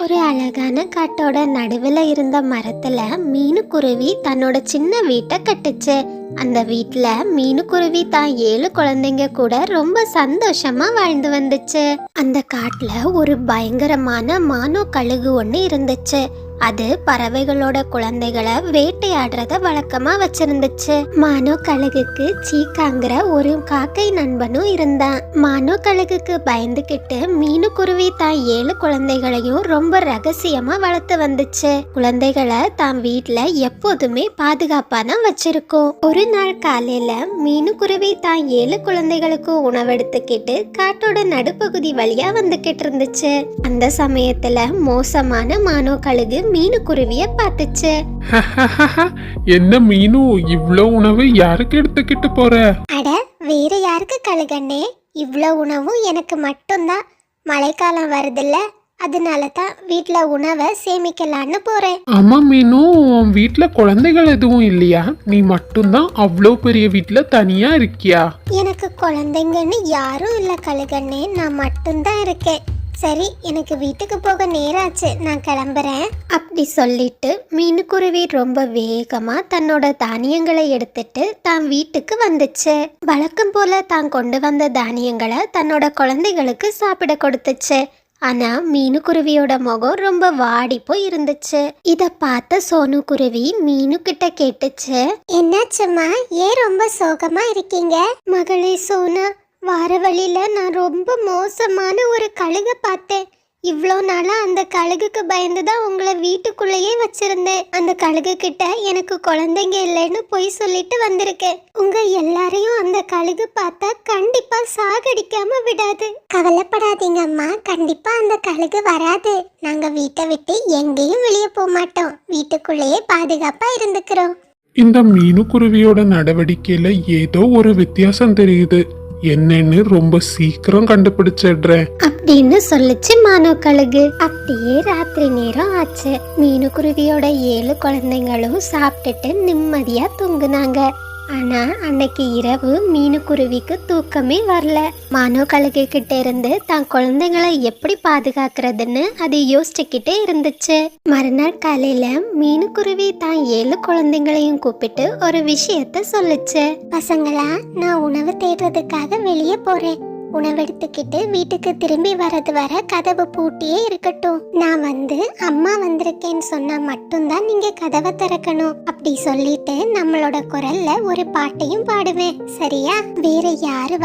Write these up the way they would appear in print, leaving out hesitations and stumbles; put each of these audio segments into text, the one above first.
ஒரு அழகான காட்டோட நடுவில் இருந்த மரத்துல மீனுக்குருவி தன்னோட சின்ன வீட்டை கட்டுச்சு. அந்த வீட்டுல மீனுக்குருவி தான் 7 குழந்தைங்க கூட ரொம்ப சந்தோஷமா வாழ்ந்து வந்துச்சு. அந்த காட்டுல ஒரு பயங்கரமான மானோ கழுகு ஒண்ணு இருந்துச்சு. அது பறவைகளோட குழந்தைகளை வேட்டையாடுறத வழக்கமா வச்சிருந்துச்சு. மானோ கழுகுக்கு சீக்காங்கிற ஒரு காக்கை நண்பனும் இருந்தான். மானோ கழுகுக்கு பயந்துகிட்டு மீனுக்குருவி தான் 7 குழந்தைகளையும் ரொம்ப ரகசியமா வளர்த்து வந்துச்சு. குழந்தைகளை தான் வீட்டுல எப்போதுமே பாதுகாப்பா தான் வச்சிருக்கும். ஒரு நாள் காலையில மீனுக்குருவி தான் 7 குழந்தைகளுக்கும் உணவெடுத்துக்கிட்டு காட்டோட நடுப்பகுதி வழியா வந்துகிட்டு இருந்துச்சு. அந்த சமயத்துல மோசமான மானோ கழுகு மீனுக்குருவிய பார்த்துச்சு. என்ன மீனு, இவ்ளோ உணவு யாருக்கு எடுத்துக்கிட்டு போற? அட, வேற யாருக்கு கழுகண்ணே? இவ்ளோ உணவும் எனக்கு மட்டும்தான். மழைக்காலம் வருதுல்ல, அதனால தான் வீட்ல உணவை சேமிக்கலான்னு போறேன். ஆமா மீனு, உன் வீட்ல குழந்தைகள் எதுவும் இல்லையா? நீ மட்டும்தான் அவ்வளோ பெரிய வீட்ல தனியா இருக்கியா? எனக்கு குழந்தைங்கன்னு யாரும் இல்ல கழுகண்ணே, நான் மட்டும்தான் இருக்கேன். சரி, எனக்கு வீட்டுக்கு போக நேராச்சு, நான் கிளம்புறேன். அப்படி சொல்லிட்டு மீனுக்குருவி ரொம்ப வேகமா தன்னோட தானியங்களை எடுத்துட்டு தான் வீட்டுக்கு வந்துச்சு. வழக்கம் போல தான் கொண்டு வந்த தானியங்களை தன்னோட குழந்தைகளுக்கு சாப்பிட கொடுத்துச்சு. ஆனா மீனுக்குருவியோட முகம் ரொம்ப வாடி போய் இருந்துச்சு. இத பார்த்த சோனு குருவி மீனு கிட்ட கேட்டுச்சு, என்னாச்சுமா, ஏன் ரொம்ப சோகமா இருக்கீங்க? மகளே சோனா, வார வழியில நான் ரொம்ப மோசமான ஒரு கழுகை பார்த்தேன். இவ்வளோ நாளா அந்த கழுகுக்கு பயந்துதான் உங்களை வீட்டுக்குள்ளேயே வச்சிருந்தேன். அந்த கழுகு கிட்ட எனக்கு குழந்தைங்க இல்லைன்னு பொய் சொல்லிட்டு வந்திருக்கேன். உங்க எல்லாரையும் அந்த கழுகு பார்த்தா கண்டிப்பா சாகடிக்காம விடாது. கவலைப்படாதீங்க அம்மா, கண்டிப்பா அந்த கழுகு வராது. நாங்க வீட்டை விட்டு எங்கேயும் வெளியே போக மாட்டோம். வீட்டுக்குள்ளேயே பாதுகாப்பா இருந்துக்கிறோம். இந்த மீனுக்குருவியோட நடவடிக்கையில ஏதோ ஒரு வித்தியாசம் தெரியுது. என்னன்னு ரொம்ப சீக்கிரம் கண்டுபிடிச்சிடுறேன் அப்படின்னு சொல்லிச்சு மானோ கழுகு. அப்படியே ராத்திரி நேரம் ஆச்சு. மீனுக்குருவியோட 7 குழந்தைங்களும் சாப்பிட்டுட்டு நிம்மதியா தூங்குனாங்க. ஆனா அன்னைக்கு இரவு மீனுக்குருவிக்கு தூக்கமே வரல. மானோ கழுகு கிட்ட இருந்து தான் குழந்தைங்களை எப்படி பாதுகாக்கிறதுன்னு அது யோசிச்சுக்கிட்டே இருந்துச்சு. மறுநாள் காலையில மீனுக்குருவி தான் 7 குழந்தைங்களையும் கூப்பிட்டு ஒரு விஷயத்த சொல்லுச்சு. பசங்களா, நான் உணவு தேடுறதுக்காக வெளியே போறேன். உணவெடுத்துக்கிட்டு வீட்டுக்கு திரும்பி வர்றது வர கதவு பூட்டியே இருக்கட்டும். நான் அம்மா வந்திருக்கேன்னு சொன்னா மட்டும்தான் நீங்க கதவை திறக்கணும். அப்படி சொல்லிட்டு நம்மளோட குரல்ல ஒரு பாட்டையும் பாடுவேன், சரியா? வேற யாரு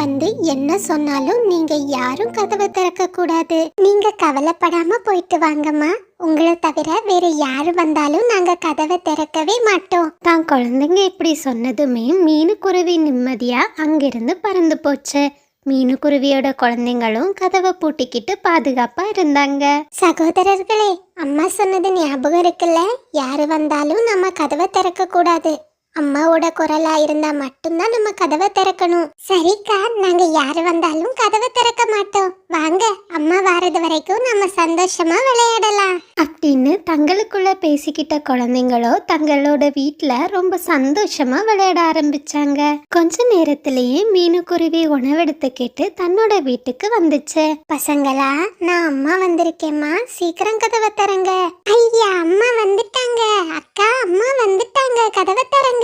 என்ன சொன்னாலும் நீங்க யாரும் கதவை திறக்க கூடாது. நீங்க கவலைப்படாம போயிட்டு வாங்கம்மா. உங்களை தவிர வேற யாரு வந்தாலும் நாங்க கதவை திறக்கவே மாட்டோம். தான் குழந்தைங்க இப்படி சொன்னதுமே மீனுக்குருவி நிம்மதியா அங்கிருந்து பறந்து போச்சு. மீனுக்குருவியோட குழந்தைங்களும் கதவை பூட்டிக்கிட்டு பாதுகாப்பா இருந்தாங்க. சகோதரர்களே, அம்மா சொன்னது ஞாபகம் இருக்குல்ல? யாரு வந்தாலும் நம்ம கதவை திறக்க கூடாது. அம்மாவோட குரலா இருந்தா மட்டும்தான் நம்ம கதவை திறக்கணும். சரிக்கா, நாங்க யாரு வந்தாலும் கதவை திறக்க மாட்டோம். வாங்க, அம்மா வாரது வரைக்கும் நம்ம சந்தோஷமா விளையாடலாம் அப்படின்னு தங்களுக்குள்ள பேசிக்கிட்ட குழந்தைங்களோ தங்களோட வீட்டுல ரொம்ப சந்தோஷமா விளையாட ஆரம்பிச்சாங்க. கொஞ்ச நேரத்திலேயே மீனுக்குருவி உணவெடுத்துக்கிட்டு தன்னோட வீட்டுக்கு வந்துச்சு. பசங்களா, நான் அம்மா வந்திருக்கேம்மா, சீக்கிரம் கதவை தரங்க. ஐயா, அம்மா வந்துட்டாங்க. அக்கா, அம்மா வந்துட்டாங்க, கதவை தரங்க.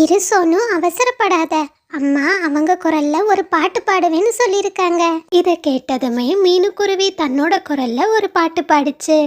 இரு சோனு, அவசரப்படாத. அம்மா அவங்க குரல்ல ஒரு பாட்டு பாடுவேன்னு சொல்லியிருக்காங்க. இத கேட்டதுமே மீனுக்குருவி தன்னோட குரல்ல ஒரு பாட்டு பாடுச்சு.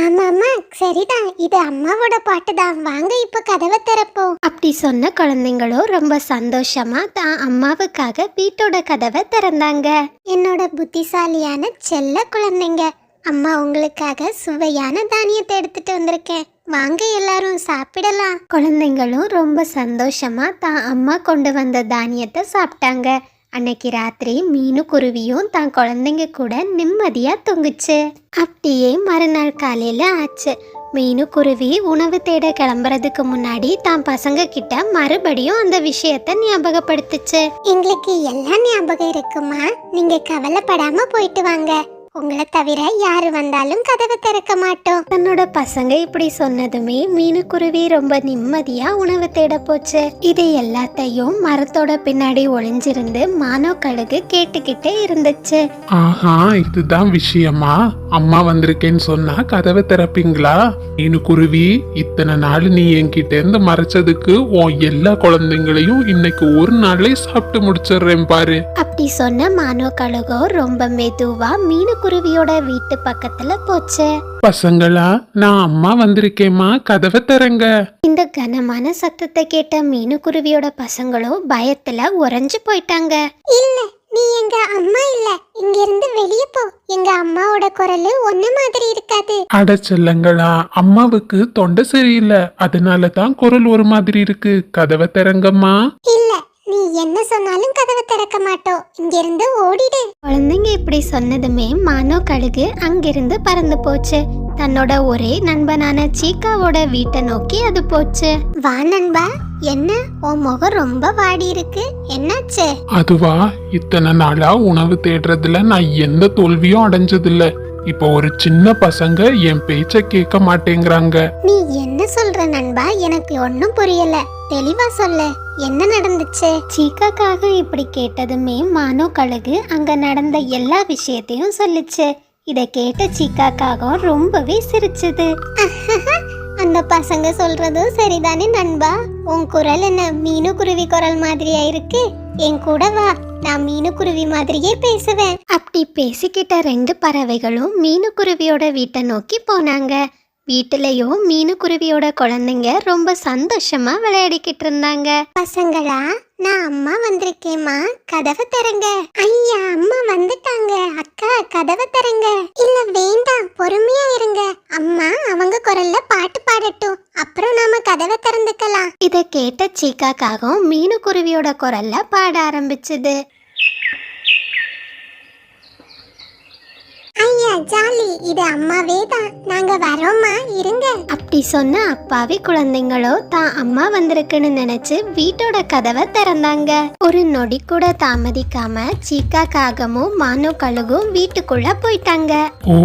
ஆமாமா, சரிதான், இது அம்மாவோட பாட்டு தான். வாங்க இப்ப கதவை திறப்போம். அப்படி சொன்ன குழந்தைங்களும் ரொம்ப சந்தோஷமா தான் அம்மாவுக்காக வீட்டோட கதவை திறந்தாங்க. என்னோட புத்திசாலியான செல்ல குழந்தைங்க, அம்மா உங்களுக்காக சுவையான தானியத்தை எடுத்துட்டு வந்திருக்கேன். வாங்க எல்லாரும் சாப்பிடலாம். குழந்தைங்களும் ரொம்ப சந்தோஷமா தான் அம்மா கொண்டு வந்த தானியத்தை சாப்பிட்டாங்க. அன்னைக்கு ராத்திரி மீனுக்குருவியும் தான் குழந்தைங்க கூட நிம்மதியா தூங்குச்சு. அப்படியே மறுநாள் காலையில ஆச்சு. மீனுக்குருவி உணவு தேட கிளம்புறதுக்கு முன்னாடி தான் பசங்க கிட்ட மறுபடியும் அந்த விஷயத்த ஞாபகப்படுத்துச்சு. எங்களுக்கு எல்லாம் ஞாபகம் இருக்குமா, நீங்க கவலைப்படாம போயிட்டு வாங்க. உங்களை தவிர யாரு வந்தாலும் கதவை திறக்க மாட்டோம். தன்னோட பசங்க இப்படி சொன்னதுமே மீனுக்குருவி ரொம்ப நிம்மதியா உணவு தேட போச்சு. இது எல்லாத்தையும் மரத்தோட பின்னாடி ஒளிஞ்சிருந்து மானோ கழுகு கேட்டுக்கிட்டே இருந்துச்சு. ஆஹா, இதுதான் விஷயமா? அம்மா வந்திருக்கேன்னு சொன்னா கதவை திறப்பீங்களா? மீனுக்குருவி, இத்தனை நாள் நீ என்கிட்ட இருந்து மறைச்சதுக்கு உன் எல்லா குழந்தைங்களையும் இன்னைக்கு ஒரு நாள்லே சாப்பிட்டு முடிச்சிடுறேன் பாரு. அப்படி சொன்ன மானோ கழுகோ ரொம்ப மெதுவா மீனுக்குருவியோட வீட்டு பக்கத்துல போச்சு. பசங்களா, நான் அம்மா வந்திருக்கேம்மா, கதவை திறங்க. இந்த கனமான சத்தத்தை கேட்ட மீனுக்குருவியோட பசங்களும் பயத்துல உறைஞ்சு போயிட்டாங்க. இல்ல, நீ எங்க அம்மா இல்ல, இங்க இருந்து வெளியே போ. எங்க அம்மாவோட குரல் ஒன்ன மாதிரி இருக்காது. அட செல்லங்களா, அம்மாவுக்கு தொண்டை சரியில்லை, அதனால தான் குரல் ஒரு மாதிரி இருக்கு. கதவை திறங்கம்மா. இல்ல, நீ என்ன சொன்னாலும் கதவை திறக்க மாட்டோம். இங்க இருந்து ஓடிடு. குழந்தைங்க இப்படி சொன்னதுமே மானோ கழுகு அங்கிருந்து பறந்து போச்சு. தன்னோட ஒரே நண்பனான சீக்காவோட வீட்டை நோக்கி அது போச்சு. வா நண்பா, என்ன உன் முகம் ரொம்ப வாடி இருக்கு, என்னாச்சு? அதுவா, இத்தனை நாளா உணவு தேடுறதுல நான் எந்த தோல்வியும் அடைஞ்சதில்ல. இப்போ ஒரு சின்ன பசங்க என் பேச்ச கேட்க மாட்டேங்கிறாங்க. நீ என்ன சொல்ற நண்பா? எனக்கு ஒன்னும் புரியல, தெளிவா சொல்லு, என்ன நடந்துச்சு? சீக்காக்காக இப்படி கேட்டதுமே மானோ கழுகு அங்க நடந்த எல்லா விஷயத்தையும் சொல்லுச்சு. இத கேட்ட சீக்காக்காக ரொம்பவே சிரிச்சது. அந்த பசங்க சொல்றதும் சரிதானே நண்பா? உன் குரல் என்ன மீனுக்குருவி குரல் மாதிரியா இருக்கு? என் கூட வா, நான் மீனுக்குருவி மாதிரியே பேசுவேன். அப்படி பேசிக்கிட்ட ரெண்டு பறவைகளும் மீனுக்குருவியோட வீட்டை நோக்கி போனாங்க. வீட்டுலயும் மீனுக்குருவியோட குழந்தைங்க ரொம்ப சந்தோஷமா விளையாடிக்கிட்டு இருந்தாங்க. பசங்களா, நான் அம்மா வந்திருக்கேம்மா, கதவை திறங்க. ஐயா, அம்மா வந்துட்டாங்க. அக்கா, கதவை திறங்க. இல்ல வேண்டாம், பொறுமையா இருங்க. அம்மா அவங்க குரல்ல பாட்டு பாடட்டும், அப்புறம் நாம கதவை திறந்துக்கலாம். இத கேட்ட சீக்காக்காகவும் மீனுக்குருவியோட குரல்ல பாட ஆரம்பிச்சது. ஐயா ஜாலி, இது அம்மாவே தான், நாங்க வரோம்மா, இருங்க. அப்படி சொன்ன அப்பாவி குழந்தைங்களோ தான் அம்மா வந்திருக்குன்னு நினைச்சு வீட்டோட கதவை திறந்தாங்க. ஒரு நொடி கூட தாமதிக்காம சீக்காக்காகமும் மானோ கழுகும் வீட்டுக்குள்ள போயிட்டாங்க. ஓ,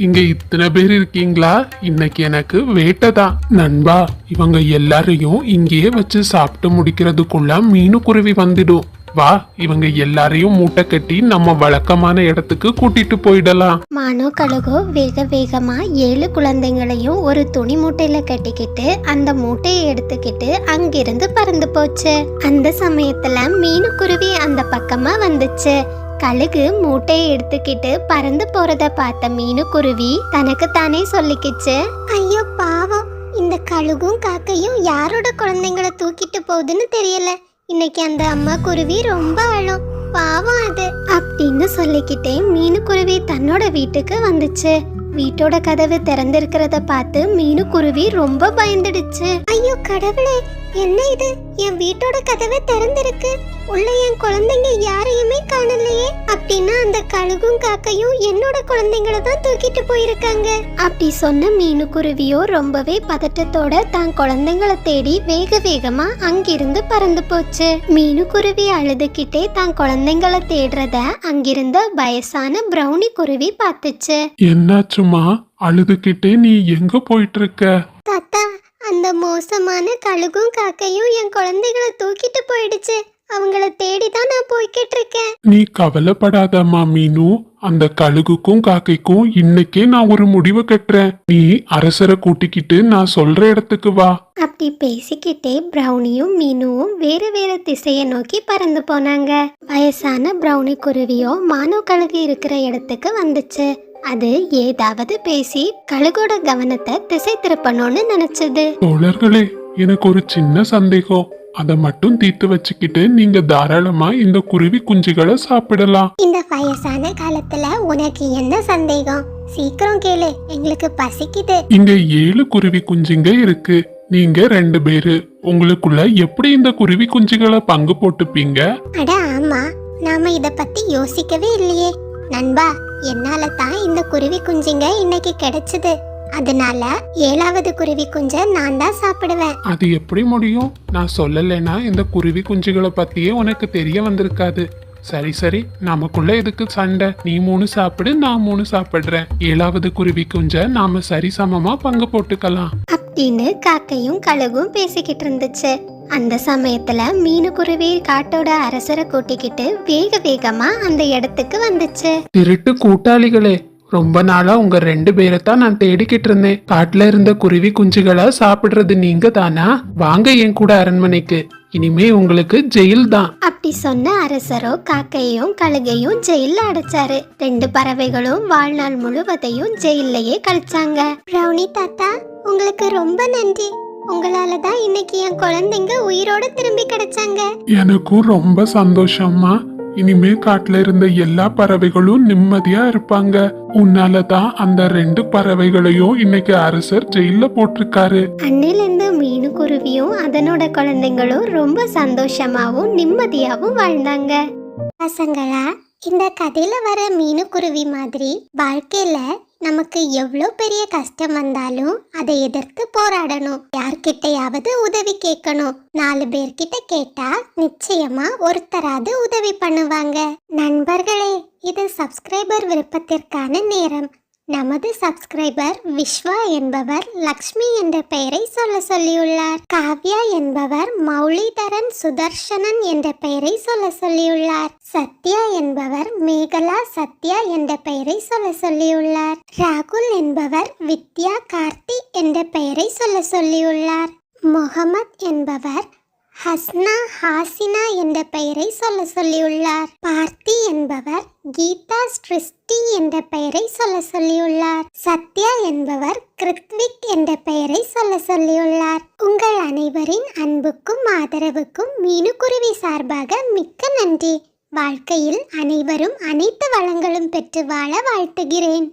இங்க இத்தனை பேர் இருக்கீங்களா? இன்னைக்கு எனக்கு வேட்டைதான். நண்பா, இவங்க எல்லாரையும் இங்கேயே வச்சு சாப்பிட்டு முடிக்கிறதுக்குள்ள மீனுக்குருவி வந்துடும். வா, இவங்க எல்லாரையும் மூட்டை கட்டி நம்ம வழக்கமான இடத்துக்கு கூட்டிட்டு போயிடலாம். மானோ கழுகோ வேக வேகமா 7 குழந்தைங்களையும் ஒரு துணி மூட்டையில கட்டிக்கிட்டு அந்த மூட்டையை எடுத்துக்கிட்டு அங்கிருந்து பறந்து போச்சு. அந்த சமயத்துல மீனுக்குருவி அந்த பக்கமா வந்துச்சு. கழுகு மூட்டையை எடுத்துக்கிட்டு பறந்து போறத பார்த்த மீனுக்குருவி தனக்கு தானே சொல்லிக்கிச்சு, ஐயோ பாவம், இந்த கழுகும் காக்கையும் யாரோட குழந்தைங்களை தூக்கிட்டு போகுதுன்னு தெரியல. இன்னைக்கு அந்த அம்மா குருவி ரொம்ப அழும், பாவம் அது அப்படின்னு சொல்லிக்கிட்டே மீனுக்குருவி தன்னோட வீட்டுக்கு வந்துச்சு. வீட்டோட கதவு திறந்திருக்கிறத பார்த்து மீனுக்குருவி ரொம்ப பயந்துடுச்சு. ஐயோ கடவுளே, என்ன இது? என் வீட்டோட கதவை திறந்திருக்கு, உள்ள என் குழந்தைங்க யாரையுமே காணலையே. அப்படின்னா அந்த கழுகும் காக்கையும் என்னோட குழந்தைங்களை தான் தூக்கிட்டு போயிருக்காங்க. அப்படி சொன்ன மீனுக்குருவியோ ரொம்பவே பதட்டத்தோட தான் குழந்தைங்களை தேடி வேக வேகமா அங்கிருந்து பறந்து போச்சு. மீனுக்குருவி அழுதுகிட்டே தான் குழந்தைங்களை தேடுறத அங்கிருந்த வயசான பிரவுனி குருவி பார்த்துச்சு. என்னாச்சுமா, அழுதுகிட்டே நீ எங்க போயிட்டு இருக்க? தாத்தா, அந்த மோசமான கழுகும் காக்கையும் என் குழந்தைகளை தூக்கிட்டு போயிடுச்சு. அவங்கள தேடிதான் நான் போய்கிட்டு இருக்கேன். நீ கவலைப்படாதம்மா மீனு, அந்த கழுகுக்கும் காக்கைக்கும் இன்னைக்கே நான் ஒரு முடிவு கட்டுறேன். நீ அரசரை கூட்டிக்கிட்டு நான் சொல்ற இடத்துக்கு வா. அப்படி பேசிக்கிட்டே பிரவுனியும் மீனுவும் வேறு வேறு திசையை நோக்கி பறந்து போனாங்க. வயசான பிரவுனி குருவியோ மானோ கழுகு இருக்கிற இடத்துக்கு வந்துச்சு. அது ஏதாவது பேசி கழுகோட கவனத்தை திசை திருப்பணும்னு நினைச்சது. தோழர்களே, எனக்கு ஒரு சின்ன சந்தேகம், அதை மட்டும் தீர்த்து வச்சுக்கிட்டு நீங்க தாராளமா இந்த குருவி குஞ்சுகளை சாப்பிடலாம். இந்த வயசான காலத்துல உனக்கு என்ன சந்தேகம்? சீக்கிரம் கேளு, எங்களுக்கு பசிக்குது. இங்க 7 குருவி குஞ்சுங்க இருக்கு. நீங்க 2 பேரு, உங்களுக்குள்ள எப்படி இந்த குருவி குஞ்சுகளை பங்கு போட்டுப்பீங்க? அட ஆமா, நாம இத பத்தி யோசிக்கவே இல்லையே. நண்பா, என்னால தான் இந்த குருவி குஞ்சுங்க இன்னைக்கு கிடைச்சது. அதனால 7வது குருவி குஞ்ச நான் தான் சாப்பிடுவேன். அது எப்படி முடியும்? நான் சொல்லலைன்னா இந்த குருவி குஞ்சுகளை பத்தியே உனக்கு தெரிய வந்திருக்காது. சரி சரி, நமக்குள்ள எதுக்கு சண்டை? நீ 3 சாப்பிடு, நான் 3 சாப்பிடுறேன். 7வது குருவி குஞ்ச நாம சரிசமமா பங்கு போட்டுக்கலாம் அப்படின்னு காக்கையும் கழுகும் பேசிக்கிட்டு இருந்துச்சு. அந்த சமயத்துல மீனுக்குருவி காட்டோட அரசரை கூட்டிக்கிட்டு வேக வேகமா அந்த இடத்துக்கு வந்துச்சு. திருட்டு கூட்டாளிகளே, ரொம்ப நாளா உங்க 2 பேரைத்தான் நான் தேடிக்கிட்டு இருந்தேன். காட்டுல இருந்த குருவி குஞ்சுகளை சாப்பிடுறது நீங்க தானா? வாங்க என் கூட அரண்மனைக்கு. இனிமே உங்களுக்கு ஜெயில் தான். அப்படி சொன்ன அரசரோ காக்கையும் கழுகையும் ஜெயில அடைச்சாரு. 2 பறவைகளும் வாழ்நாள் முழுவதையும் ஜெயிலையே கழிச்சாங்க. ரவுனி தாத்தா, உங்களுக்கு ரொம்ப நன்றி. உங்களால தான் இன்னைக்கு என் குழந்தைங்க உயிரோட திரும்பி கிடைச்சாங்க. எனக்கும் ரொம்ப சந்தோஷமா. இனிமே காட்டுல இருந்த எல்லா பறவைகளும் நிம்மதியா இருப்பாங்க. உன்னாலதான் அந்த 2 பறவைகளையும் இன்னைக்கு அரசர் ஜெயில போட்டிருக்காரு. அன்னிலிருந்து மீனுக்குருவியும் அதனோட குழந்தைங்களும் ரொம்ப சந்தோஷமாவும் நிம்மதியாவும் வாழ்ந்தாங்க. பசங்களா, இந்த கதையில வர மீனுக்குருவி மாதிரி வாழ்க்கையில நமக்கு எவ்வளோ பெரிய கஷ்டம் வந்தாலும் அதை எதிர்த்து போராடணும். யார்கிட்டயாவது உதவி கேட்கணும். 4 பேர்கிட்ட கேட்டா நிச்சயமா ஒருத்தராவது உதவி பண்ணுவாங்க. நண்பர்களே, இது சப்ஸ்கிரைபர் விருப்பத்திற்கான நேரம். நமது சப்ஸ்கிரைபர் விஸ்வா என்பவர் லக்ஷ்மி என்ற பெயரை சொல்லியுள்ளார். காவ்யா என்பவர் மௌலிதரன் சுதர்ஷனன் என்ற பெயரை சொல்லியுள்ளார். சத்யா என்பவர் மேகலா சத்யா என்ற பெயரை சொல்லியுள்ளார். ராகுல் என்பவர் வித்யா கார்த்தி என்ற பெயரை சொல்லியுள்ளார். முகமது என்பவர் ஹஸ்னா ஹாசினா என்ற பெயரை சொல்லியுள்ளார். பார்த்தி என்பவர் கீதா ஸ்ருஷ்டி என்ற பெயரை சொல்லியுள்ளார். சத்யா என்பவர் கிருத்விக் என்ற பெயரை சொல்லியுள்ளார். உங்கள் அனைவரின் அன்புக்கும் ஆதரவுக்கும் மீனுக்குருவி சார்பாக மிக்க நன்றி. வாழ்க்கையில் அனைவரும் அனைத்து வளங்களும் பெற்று வாழ வாழ்த்துகிறேன்.